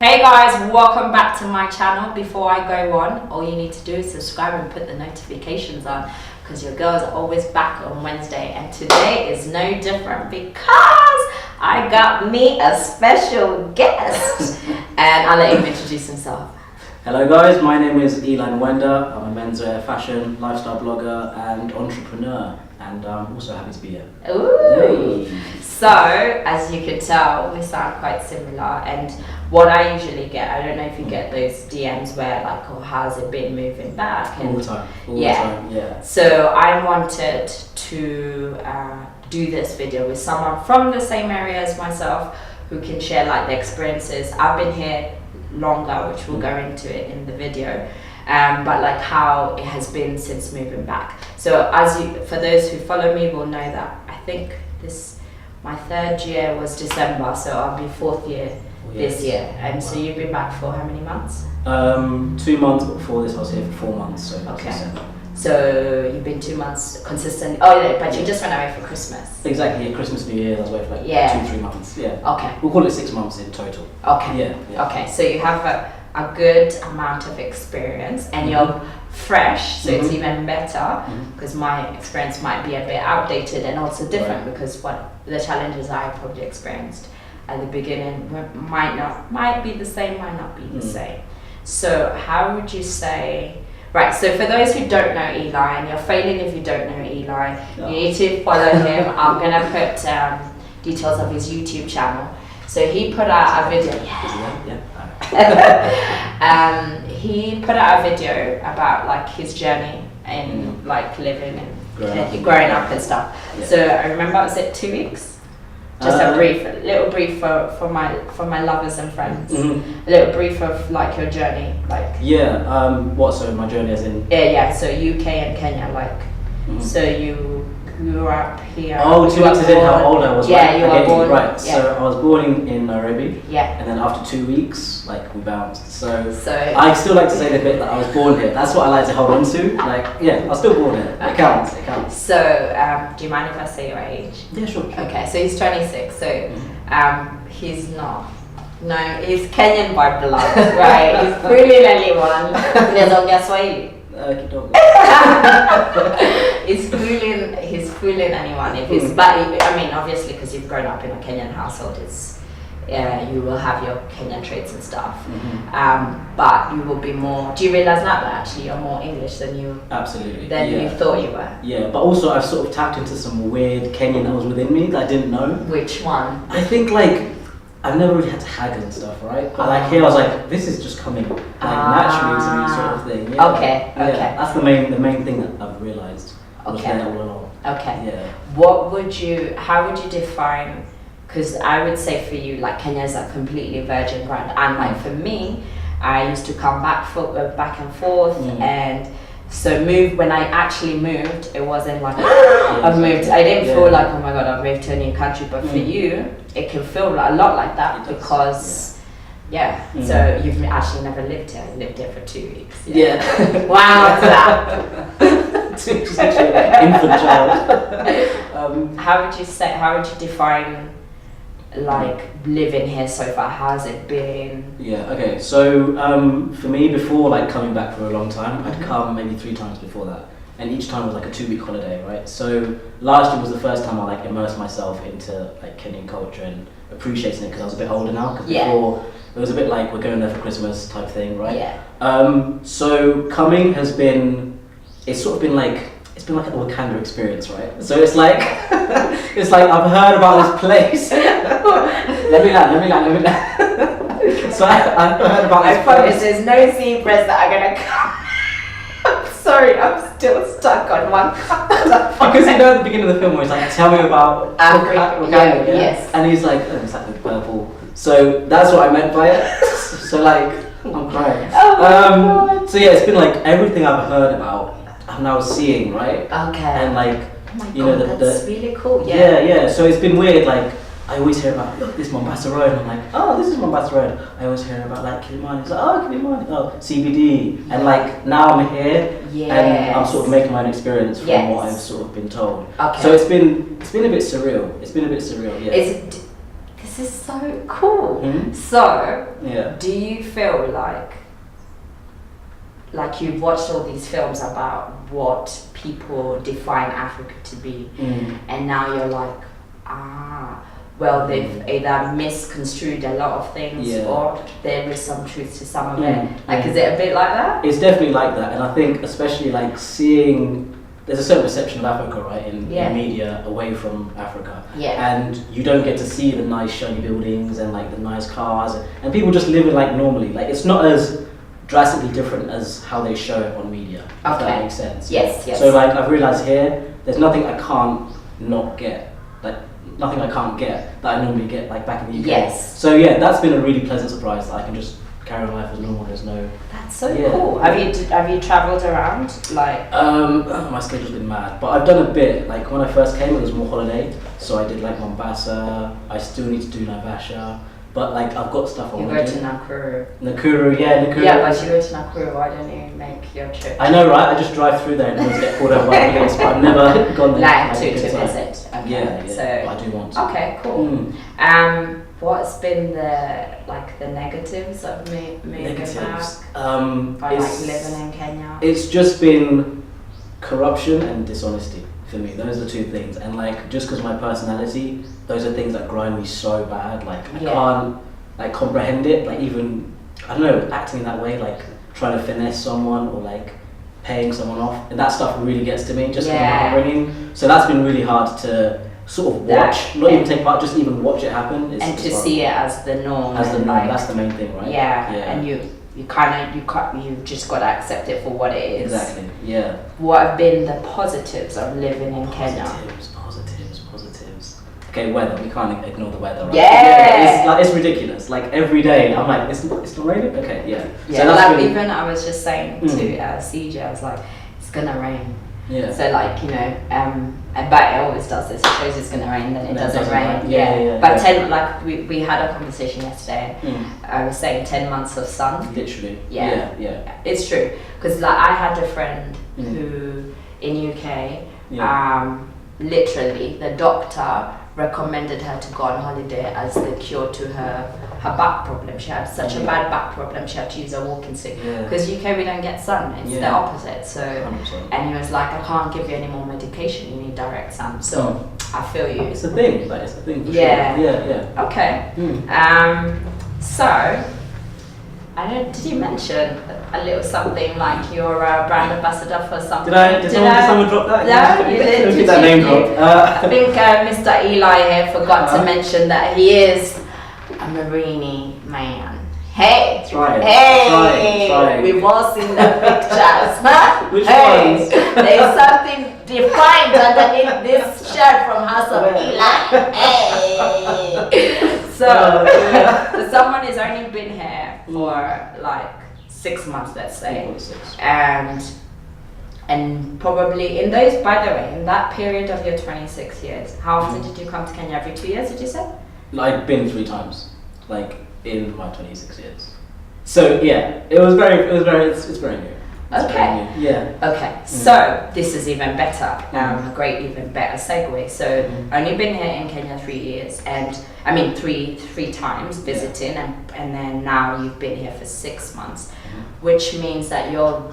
Hey guys, welcome back to my channel. Before I go on, all you need to do is subscribe and put the notifications on, because your girls are always back on Wednesday, and today is no different because I got me a special guest and I'll let him introduce himself. Hello guys, my name is Eli Mwenda. I'm a menswear, fashion, lifestyle blogger and entrepreneur, and I'm also happy to be here. Ooh. Yay. So, as you can tell, we sound quite similar, and what I usually get, I don't know if you get those DMs where like, oh, how's it been moving back? And all the time, yeah. So I wanted to do this video with someone from the same area as myself who can share like the experiences. I've been here longer, which we'll go into it in the video, but like how it has been since moving back. So for those who follow me will know that I think my third year was December, so I'll be fourth year this year. And so you've been back for how many months? 2 months, but before this I was here for 4 months. So okay. So you've been 2 months consistent. Oh yeah, but you just went away for Christmas. Exactly, Christmas, New Year, I was away for like 2-3 months. Yeah. Okay. We'll call it 6 months in total. Okay. Yeah. Okay, so you have a good amount of experience, and you're fresh, so it's even better, because my experience might be a bit outdated and also different, because what the challenges I probably experienced at the beginning might be the same, might not be the same. So how would you say, right, so for those who don't know Eli, and you're failing if you don't know Eli, you need to follow him. I'm gonna put details of his YouTube channel. So he put out a video. He put out a video about like his journey in like living and growing up and stuff. Yeah. So I remember, was it 2 weeks? Just a little brief for my lovers and friends. A little brief of like your journey, like. Yeah. What? So my journey as in. Yeah. So UK and Kenya, like. So you grew up here. Oh, 2 weeks is in how old I was. Yeah, you were born. Right. Yeah. So I was born in Nairobi. Yeah. And then after 2 weeks, like we bounced. So I still like to say the bit that I was born here. That's what I like to hold on to. Like, yeah, I was still born here. It counts. It counts. So, do you mind if I say your age? Yeah, sure. Okay, so he's 26. So, he's not. No, he's Kenyan by blood, right? He's fully anyone. Anaongea Swahili. He's fooling anyone if he's, but I mean obviously because you've grown up in a Kenyan household, you will have your Kenyan traits and stuff, but you will be more, do you realize now that actually you're more English than you you thought you were? Yeah, but also I've sort of tapped into some weird Kenyan that was within me that I didn't know. Which one? I think like I've never really had to haggle and stuff, right? But like here I was like, this is just coming like naturally to me, sort of thing. Yeah. Okay. That's the main thing that I've realised. Okay. All along. Okay. Yeah. How would you define, because I would say for you, like Kenya is a completely virgin ground, and like for me, I used to come back and forth, and so when I actually moved, it wasn't like I've moved. I didn't feel like, oh my god, I've moved to a new country. But for you, it can feel a lot like that because, so you've actually never lived here. You lived here for 2 weeks. Yeah. Wow, that. It's actually an infant child. How would you define like living here so far? How's it been? Yeah, okay, so for me, before like coming back for a long time, I'd come maybe 3 times before that, and each time was like a 2-week holiday, right? So last year was the first time I like immersed myself into like Kenyan culture and appreciating it, because I was a bit older now, because before it was a bit like we're going there for Christmas type thing, right? Yeah. So coming has been, it's been like a Wakanda experience, right? So it's like I've heard about this place. let me land. So I've heard about this place. I promise there's no zebras that are gonna come. I'm sorry, I'm still stuck on one. Because you know at the beginning of the film where he's like, tell me about Wakanda, yes. And he's like, it's like the purple. So that's what I meant by it. So like, I'm crying. Oh so yeah, it's been like everything I've heard about, I'm now seeing, right? Okay. And like, that's really cool. Yeah. So it's been weird. Like I always hear about, look, this is Mombasa Road. And I'm like, oh, this is Mombasa Road. I always hear about like Kilimani. It's like, oh, Kilimani, oh, CBD. And like now I'm here, and I'm sort of making my own experience from what I've sort of been told. Okay. So it's been a bit surreal. Yeah. this is so cool. Mhm. So, Yeah. do you feel like you've watched all these films about what people define Africa to be, and now you're like, well, they've either misconstrued a lot of things, or there is some truth to some of it. Like, is it a bit like that? It's definitely like that, and I think especially like seeing, there's a certain perception of Africa, right, in media away from Africa, and you don't get to see the nice shiny buildings and like the nice cars, and people just living like normally. Like, it's not as drastically different as how they show it on media. If that makes sense. Yes. So like, I've realised here, there's nothing I can't not get. Like, nothing I can't get that I normally get like back in the UK. Yes. So yeah, that's been a really pleasant surprise that I can just carry on life as normal. There's no. That's so cool. Have you travelled around? Like. My schedule's been mad, but I've done a bit. Like, when I first came, it was more holiday, so I did like Mombasa. I still need to do Naivasha. But like, I've got stuff I want to do. You go to Nakuru. Nakuru. Yeah, but you go to Nakuru. Why don't you make your trip? I know, right? I just drive through there and always get called over by police, but I've never gone there. Like to visit. Okay. Yeah. So, but I do want to. Okay, cool. What's been the negatives of moving back? Or like living in Kenya? It's just been corruption and dishonesty for me. Those are the two things, and like, just because of my personality, those are things that grind me so bad. Like, I can't like comprehend it. Like, even, I don't know, acting in that way, like trying to finesse someone or like paying someone off, and that stuff really gets to me. Just from my upbringing. So that's been really hard to sort of watch, not even take part, just even watch it happen. And to see it as the norm. As the norm, like, that's the main thing, right? Yeah. And you just got to accept it for what it is. Exactly. Yeah. What have been the positives of living in Kenya? Positives. Okay, weather. We can't ignore the weather, right? Yeah. It's ridiculous. Like, every day, I'm like, it's not raining. Okay, yeah. Yeah. So that's like, even I was just saying to CJ, I was like, it's gonna rain. Yeah. So like, but it always does this. It shows it's gonna rain, then it doesn't rain. Yeah. But we had a conversation yesterday. I was saying 10 months of sun. Literally. Yeah. It's true, because like, I had a friend who in UK, literally the doctor recommended her to go on holiday as the cure to her back problem. She had such a bad back problem, she had to use a walking stick. Because UK, we don't get sun, it's the opposite. So 100%. And he was like, I can't give you any more medication, you need direct sun. So I feel you. It's a thing, like, it's a thing for sure. Yeah. Okay. So did you mention a little something like you're a brand ambassador for something? Did someone drop that? No, you did. Don't get that name drop. I think Mr. Eli here forgot to mention that he is a Marini man. Hey! Try it. Hey! Try it. We've all seen the pictures. Which ones? ones? There's something defined underneath this shirt from House of Eli. Hey! So someone has only been here for like 6 months, let's say, and probably in those, by the way, in that period of your 26 years, how often did you come to Kenya? Every 2 years, did you say? I've been 3 times, like, in my 26 years. So yeah, it's very new. Okay. Yeah. Okay. So this is even better. A great, even better segue. So only been here in Kenya 3 years, and I mean three times visiting, and then now you've been here for 6 months, which means that you're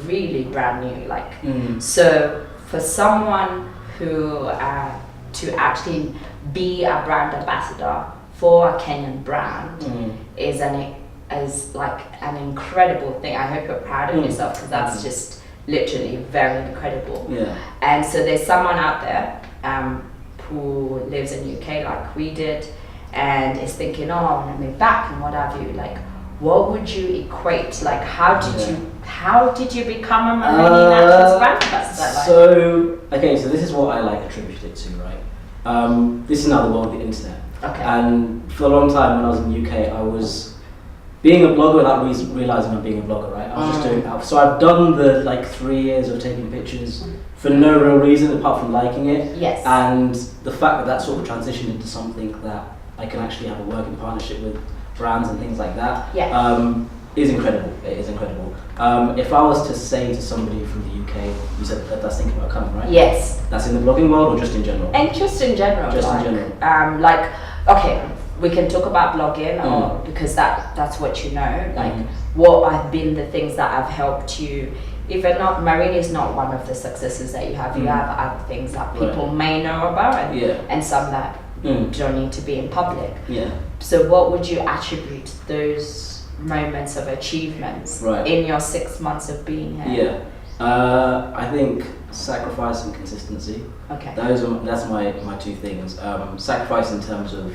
really brand new. Like, so for someone who to actually be a brand ambassador for a Kenyan brand is like an incredible thing. I hope you're proud of yourself, because that's just literally very incredible. Yeah. And so there's someone out there who lives in UK like we did, and is thinking, oh, I want to move back and what have you. Like, what would you equate? Like, how did you become a Marini Naturals brand ambassador? So this is what I like attribute it to, right? This is now the world of the internet. Okay. And for a long time when I was in the UK, I was being a blogger without realizing I'm being a blogger, right? I was just doing that. So I've done the 3 years of taking pictures for no real reason apart from liking it. Yes. And the fact that sort of transitioned into something that I can actually have a working partnership with brands and things like that is incredible. It is incredible. If I was to say to somebody from the UK, you said that's thinking about coming, right? Yes. That's in the blogging world or just in general? And just in general. Just like, in general. Like okay, we can talk about blogging, or because that's what you know. Like, what have been the things that have helped you? Even not, Marini is not one of the successes that you have. You have other things that people may know about, and some that don't need to be in public. Yeah. So what would you attribute those moments of achievements in your 6 months of being here? Yeah. I think sacrifice and consistency. Okay. That's my two things. Sacrifice in terms of,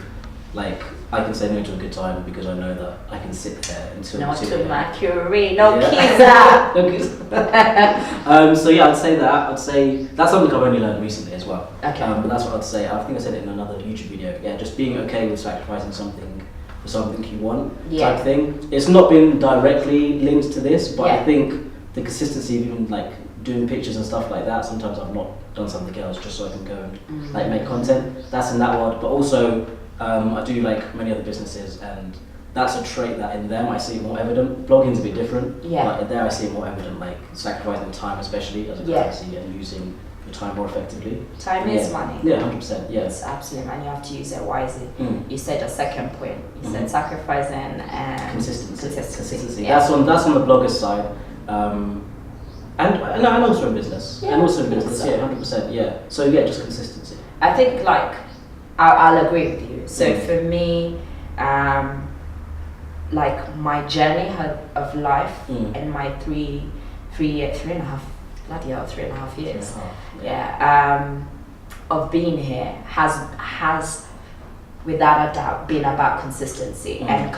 like, I can say no to a good time because I know that I can sit there until no to AM. Mercury, no kizza. No kizza. So yeah, I'd say that. I'd say that's something I've only learned recently as well. Okay. But that's what I'd say. I think I said it in another YouTube video. Yeah, just being okay with sacrificing something for something you want, type thing. It's not been directly linked to this, but I think the consistency of even like doing pictures and stuff like that. Sometimes I've not done something else just so I can go and like make content. That's in that world, but also. I do like many other businesses, and that's a trait that in them I see more evident. Blogging's a bit different, but there I see it more evident, like sacrificing time, especially as a currency, and using your time more effectively. Time is money. Yeah, 100%. Yeah, it's absolutely, and you have to use it wisely. You said a second point. You said sacrificing and consistency. That's on the blogger's side, and also in business, yeah, 100%. Yeah, so yeah, just consistency. I think like. I'll agree with you. So for me, like my journey of life in my 3.5 years, of being here has without a doubt been about consistency and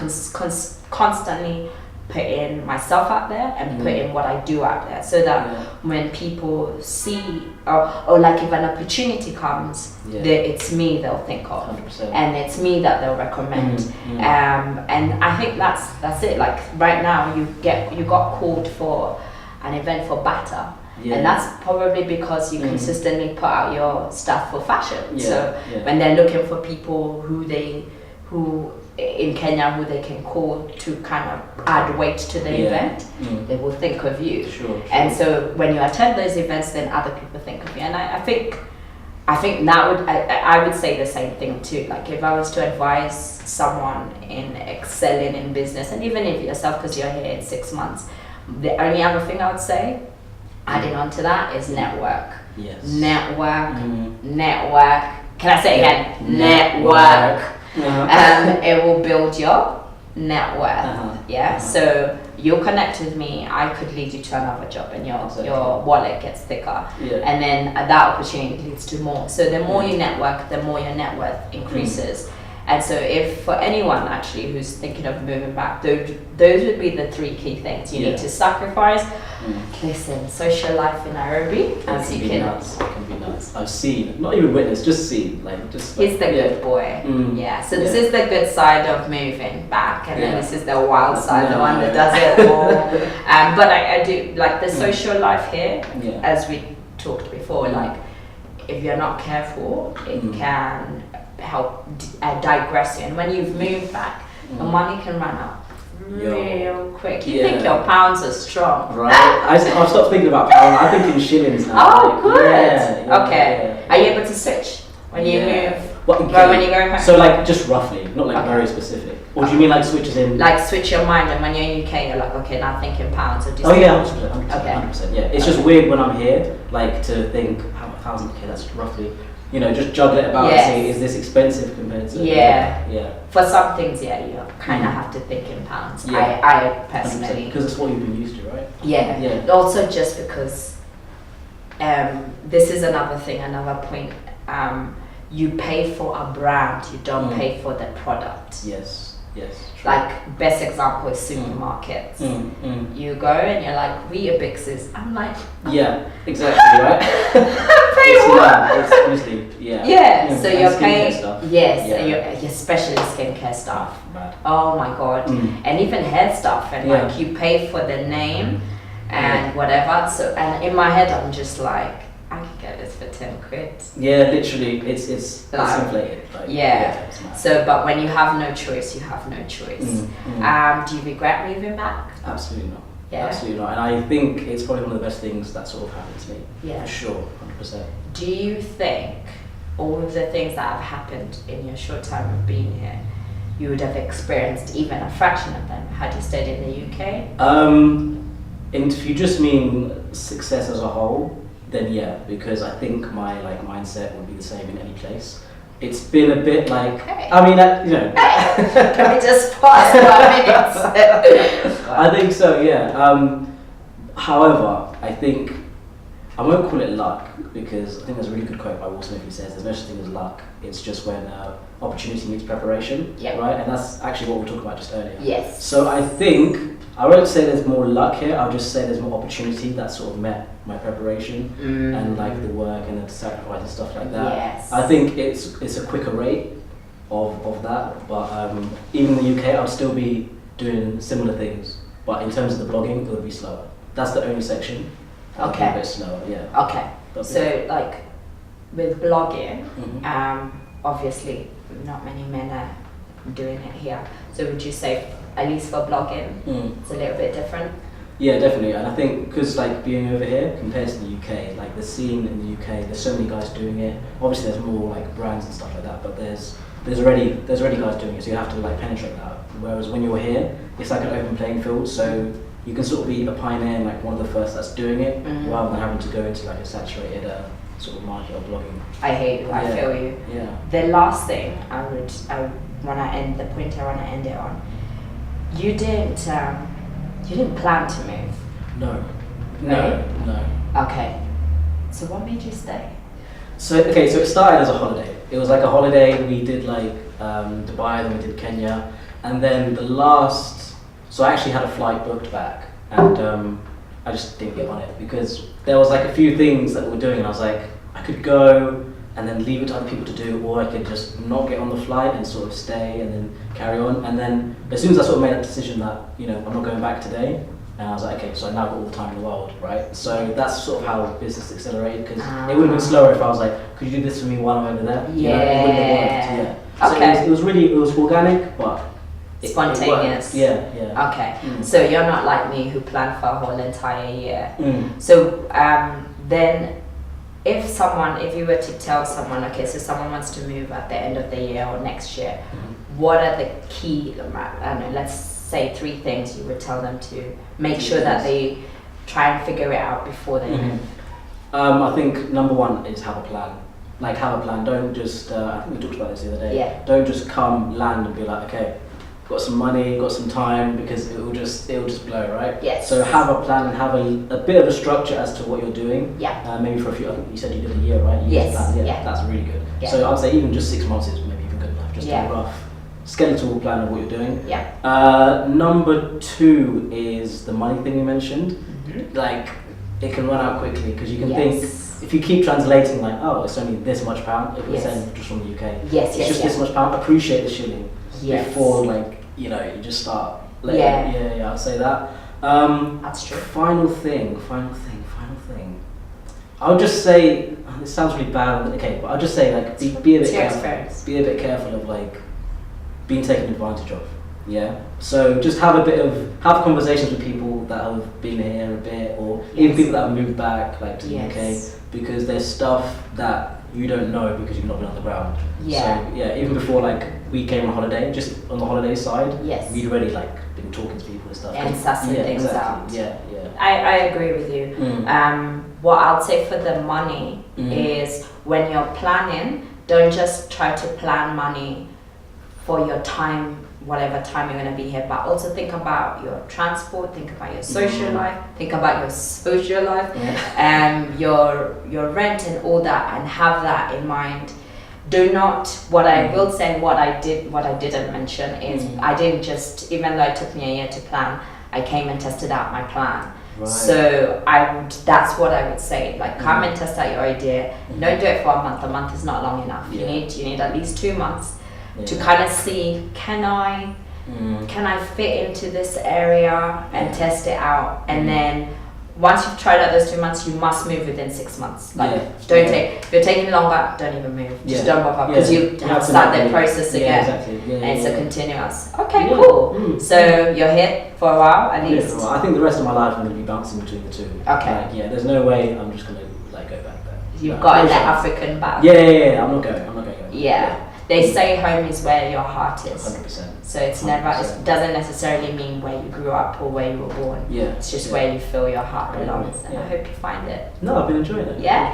constantly putting myself out there and putting what I do out there, so that when people see or like if an opportunity comes, it's me they'll think of, 100%. And it's me that they'll recommend. And I think that's it. Like right now, you got called for an event for Bata, and that's probably because you consistently put out your stuff for fashion. So when they're looking for people who in Kenya who they can call to kind of add weight to the event, they will think of you. Sure. And so when you attend those events, then other people think of you. And I think I would say the same thing too. Like if I was to advise someone in excelling in business, and even if yourself, because you're here in 6 months, the only other thing I would say, adding on to that, is network. Yes. Network. Can I say it again? Network. It will build your net worth. So you'll connect with me, I could lead you to another job, and your wallet gets thicker, and then that opportunity leads to more. So the more you network, the more your net worth increases. And so if for anyone actually who's thinking of moving back, those would be the 3 key things. You need to sacrifice. Listen, social life in Nairobi, as you can. It can be nuts. I've seen, not even witnessed, just seen. He's the good boy. So this is the good side of moving back, and then this is the wild side, the one that does it more. But I do like the social life here, as we talked before. Like if you're not careful, it can help digress you, and when you've moved back, the money can run out real quick. You think your pounds are strong, right? I've stopped thinking about pounds. I think in shillings now. Oh, good. Okay. Are you able to switch when you move? When you go home? So like just roughly, not like very specific. Or do you mean like switches in? Like switch your mind, and when you're in UK, you're like, okay, now thinking pounds. Or 100%. Yeah, it's just weird when I'm here, like to think how 1,000. Okay, that's roughly. Just juggle it about and say, is this expensive compared to... For some things, you kind of have to think in pounds. I personally... Because it's what you've been used to, right? Yeah. Also just because this is another point. You pay for a brand, you don't pay for the product. Yes. True. Like, best example is supermarkets. You go and you're like, we are Bixes. I'm like... Yeah, exactly, right? Pay what? It's honestly, so you're paying... Stuff. Yes, especially skincare stuff. Oh my God. And even hair stuff. And like, you pay for the name and whatever. So, and in my head, I'm just like, I could get this for 10 quid. Yeah, literally, it's inflated. So, but when you have no choice, you have no choice. Do you regret moving back? Absolutely not. Absolutely not. And I think it's probably one of the best things that sort of happened to me. For sure, 100%. Do you think all of the things that have happened in your short time of being here, you would have experienced even a fraction of them had you stayed in the UK? And if you just mean success as a whole, then yeah, because I think my like mindset would be the same in any place. It's been a bit like, Okay. I mean, you know. Can we just pause for a minute? I think so, yeah. However, I think I won't call it luck, because I think there's a really good quote by Will Smith who says there's no such thing as luck. It's just when opportunity meets preparation, Yep. right? And that's actually what we were talking about just earlier. Yes. So I think I won't say there's more luck here. I'll just say there's more opportunity that sort of met my preparation and like the work and the sacrifice and stuff like that. Yes. I think it's a quicker rate of that, but even in the UK, I'll still be doing similar things. But in terms of the blogging, it'll be slower. That's the only section. It'll be Okay. a bit slower, yeah. Okay. But So like with blogging, Mhm. obviously not many men are doing it here. So would you say, at least for blogging, it's a little bit different? Yeah, definitely. And I think because like being over here compared to the UK, like the scene in the UK, there's so many guys doing it. Obviously, there's more like brands and stuff like that, but there's already guys doing it. So you have to like penetrate that. Whereas when you're here, it's like an open playing field. So you can sort of be a pioneer and like one of the first that's doing it, rather than having to go into like a saturated sort of market of blogging. I hate you. I Yeah. feel you. Yeah. The last thing I want to end the point I want to end it on. You didn't plan to move. No. Right? No. Okay. So what made you stay? So okay, so it started as a holiday. It was like a holiday. We did like Dubai, then we did Kenya, and then so I actually had a flight booked back, and I just didn't get on it because there was like a few things that we were doing, and I was like, I could go and then leave it to other people to do, or I could just not get on the flight and sort of stay and then carry on. And then as soon as I sort of made that decision that, you know, I'm not going back today, and I was like, okay, so I now got all the time in the world, right? So that's sort of how business accelerated, because it would have been slower if I was like, could you do this for me while I'm over there? You know, it wouldn't have worked, yeah. Okay. So it was organic, but Spontaneous. Yeah. Okay. So you're not like me who planned for a whole entire year. Mm. So then if you were to tell someone, okay, so someone wants to move at the end of the year or next year, what are the key, I don't know, let's say 3 things you would tell them to make sure that they try and figure it out before they move? I think number 1 is have a plan. Like have a plan. Don't just, I think we talked about this the other day. Yeah. Don't just come, land and be like, okay, got some money, got some time, because it will just blow, right? Yes. So have a plan and have a bit of a structure as to what you're doing. Yeah. Maybe for a few, I think you said you did a year, right? You Yes. did a plan. Yeah. That's really good. Yeah. So I'd say even just 6 months is maybe even good enough. Just a rough skeletal plan of what you're doing. Yeah. Number 2 is the money thing you mentioned. Like it can run out quickly, because you can think, if you keep translating like, oh, it's only this much pound, if we're saying just from the UK, it's just this much pound, appreciate the shilling before like, you know, you just start letting yeah, I'd say that. That's true. Final thing. I would just say, this sounds really bad, okay, but I'll just say like be a bit careful. Be a bit careful of like being taken advantage of. Yeah. So just have conversations with people that have been here a bit, or even people that have moved back like to the UK, because there's stuff that you don't know because you've not been on the ground. Yeah. So yeah, even before like we came on holiday, just on the holiday side, we'd already like been talking to people and stuff. And sussing things out. Yeah. I agree with you. What I'll say for the money is when you're planning, don't just try to plan money for your time, whatever time you're going to be here, but also think about your transport, think about your social life, think about your social life, your rent and all that, and have that in mind. Do not, what I will say, what I didn't mention is I didn't just, even though it took me a year to plan, I came and tested out my plan. Right. So that's what I would say, like come and test out your idea. Don't do it for a month. A month is not long enough. You need at least 2 months to kind of see, can I fit into this area and test it out, and then once you've tried out those 2 months, you must move within 6 months. Like if you're taking longer, don't even move. Just don't bother, because you have to start the process again. And it's a continuous. Okay, cool. So you're here for a while at least. I think the rest of my life I'm going to be bouncing between the two. Okay. Like, there's no way I'm just going to like go back there. You've got the African back. Yeah. I'm not going. Yeah. They say home is where your heart is. 100%. So it's 100%. never, it doesn't necessarily mean where you grew up or where you were born. Yeah. It's just where you feel your heart belongs. And I hope you find it. No, I've been enjoying it. Yeah?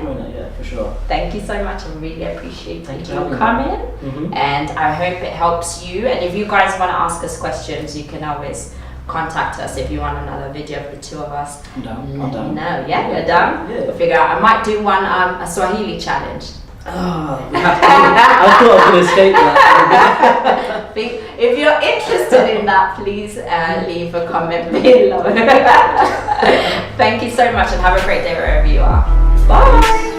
For sure. Thank you so much. I really appreciate Thank you you coming. Mm-hmm. And I hope it helps you. And if you guys want to ask us questions, you can always contact us if you want another video of the two of us. I'm down. No, yeah, you're done. Yeah. We'll figure out. I might do one a Swahili challenge. Oh, we have to. I thought I was going to escape that. If you're interested in that, please leave a comment below. Thank you so much and have a great day wherever you are. Bye.